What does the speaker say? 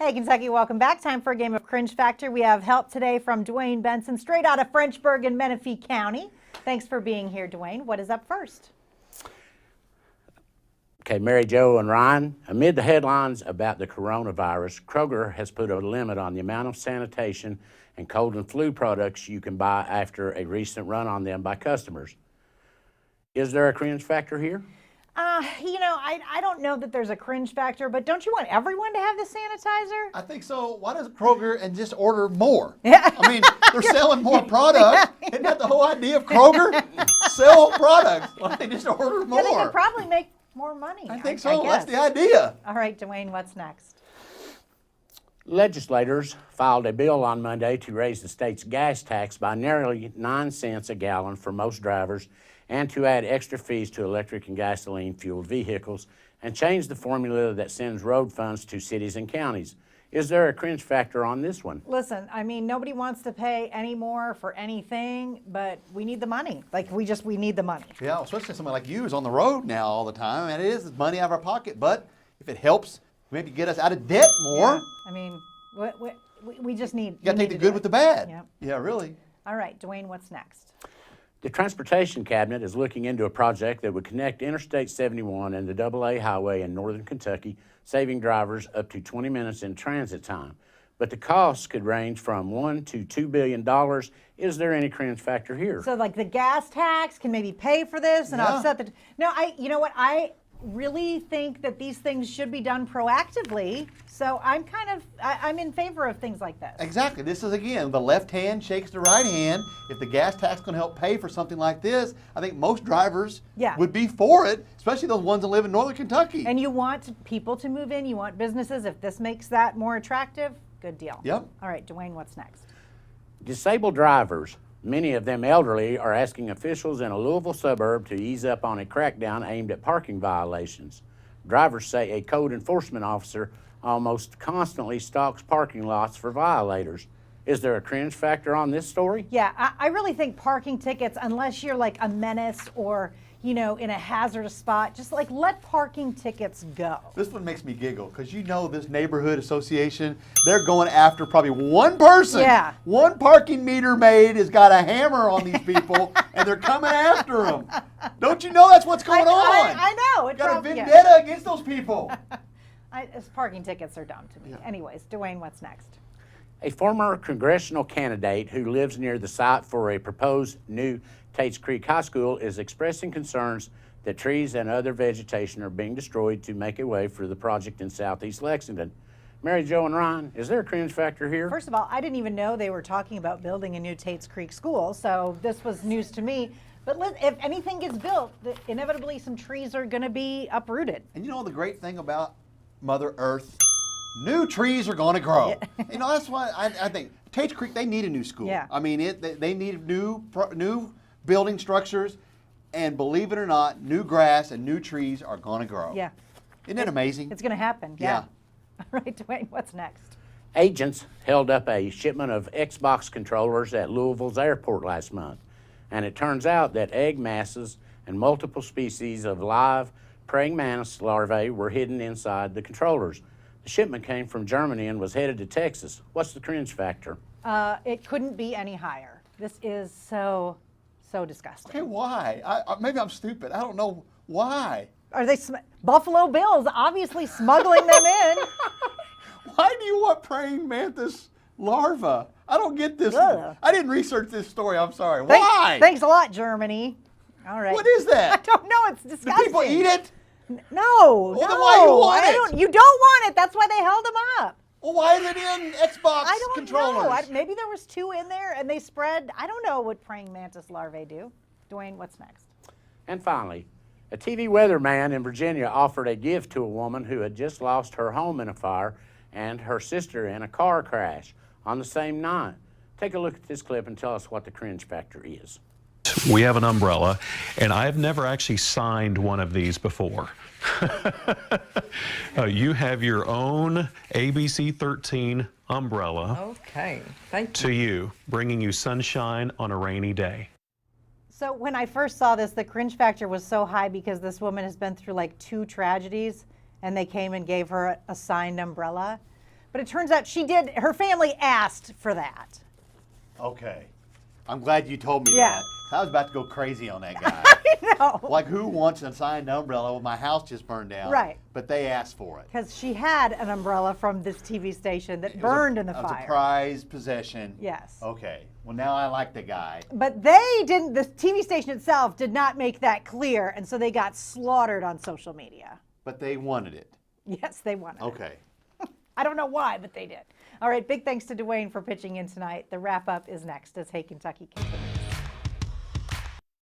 Hey, Kentucky, welcome back. Time for a game of Cringe Factor. We have help today from Dwayne Benson, straight out of Frenchburg in Menifee County. Thanks for being here, Dwayne. What is up first? Okay, Mary Jo and Ryan, amid the headlines about the coronavirus, Kroger has put a limit on the amount of sanitation and cold and flu products you can buy after a recent run on them by customers. Is there a cringe factor here? I don't know that there's a cringe factor, but don't you want everyone to have the sanitizer? I think so. Why does Kroger and just order more? Yeah. I mean, they're selling more products. Isn't that the whole idea of Kroger? Sell products. Why don't they just order more? Yeah, they could probably make more money. I think so. guess. That's the idea. All right, Dwayne, what's next? Legislators filed a bill on Monday to raise the state's gas tax by nearly 9 cents a gallon for most drivers and to add extra fees to electric and gasoline-fueled vehicles and change the formula that sends road funds to cities and counties. Is there a cringe factor on this one? Listen, I mean, nobody wants to pay any more for anything, but we need the money. We need the money. Yeah, especially somebody like you who's on the road now all the time. And it is money out of our pocket, but if it helps maybe get us out of debt more. Yeah, I mean, we just need. You got to take the good with the bad. Yep. Yeah, really. All right, Dwayne, what's next? The Transportation Cabinet is looking into a project that would connect Interstate 71 and the AA highway in northern Kentucky, saving drivers up to 20 minutes in transit time. But the costs could range from $1 to $2 billion. Is there any cringe factor here? So, like the gas tax can maybe pay for this and offset the. No, you know what? I really think that these things should be done proactively. So I'm in favor of things like this. Exactly. This is, again, the left hand shakes the right hand. If the gas tax can help pay for something like this, I think most drivers would be for it, especially those ones that live in northern Kentucky. And you want people to move in, you want businesses. If this makes that more attractive, good deal. Yep. All right, Dwayne, what's next? Disabled drivers, many of them elderly, are asking officials in a Louisville suburb to ease up on a crackdown aimed at parking violations. Drivers say a code enforcement officer almost constantly stalks parking lots for violators. Is there a cringe factor on this story? Yeah, I really think parking tickets, unless you're like a menace or, in a hazardous spot, just like let parking tickets go. This one makes me giggle because this neighborhood association, they're going after probably one person. Yeah. One parking meter maid has got a hammer on these people and they're coming after them. Don't you know that's what's going on? I know. It got a vendetta against those people. Parking tickets are dumb to me. Yeah. Anyways, Dwayne, what's next? A former congressional candidate who lives near the site for a proposed new Tates Creek High School is expressing concerns that trees and other vegetation are being destroyed to make a way for the project in southeast Lexington. Mary Jo and Ryan, is there a cringe factor here? First of all, I didn't even know they were talking about building a new Tates Creek school, so this was news to me. But if anything gets built, inevitably some trees are going to be uprooted. And the great thing about Mother Earth? New trees are going to grow. Yeah. That's why I think Tates Creek, they need a new school. Yeah. I mean, they need new building structures, and believe it or not, new grass and new trees are going to grow. Yeah. Isn't that amazing? It's going to happen. Yeah. All right, Dwayne, what's next? Agents held up a shipment of Xbox controllers at Louisville's airport last month, and it turns out that egg masses and multiple species of live praying mantis larvae were hidden inside the controllers. The shipment came from Germany and was headed to Texas. What's the cringe factor? It couldn't be any higher. This is so disgusting. Okay, why? Maybe I'm stupid. I don't know why. Are they Buffalo Bills obviously smuggling them in? Why do you want praying mantis larvae? I don't get this. Ugh. I didn't research this story. I'm sorry. Why? Thanks a lot, Germany. All right. What is that? I don't know. It's disgusting. Do people eat it? No. Well, then why you want it? You don't want it. That's why they held them up. Well, why is it in Xbox controllers? I don't know. Maybe there was 2 in there and they spread. I don't know what praying mantis larvae do. Dwayne, what's next? And finally, a TV weatherman in Virginia offered a gift to a woman who had just lost her home in a fire and her sister in a car crash on the same night. Take a look at this clip and tell us what the cringe factor is. We have an umbrella, and I've never actually signed one of these before. You have your own ABC13 umbrella. Okay, thank you. To you, bringing you sunshine on a rainy day. So when I first saw this, the cringe factor was so high because this woman has been through like 2 tragedies and they came and gave her a signed umbrella. But it turns out her family asked for that. Okay. I'm glad you told me Yeah. that. I was about to go crazy on that guy. I know. Like, who wants a signed umbrella when my house just burned down? Right. But they asked for it. Because she had an umbrella from this TV station that burned in the It was fire. a prized possession. Yes. Okay. Well, now I like the guy. But the TV station itself did not make that clear, and so they got slaughtered on social media. But they wanted it. Yes, they wanted it. Okay. I don't know why, but they did. All right, big thanks to Dwayne for pitching in tonight. The wrap-up is next as Hey Kentucky continues.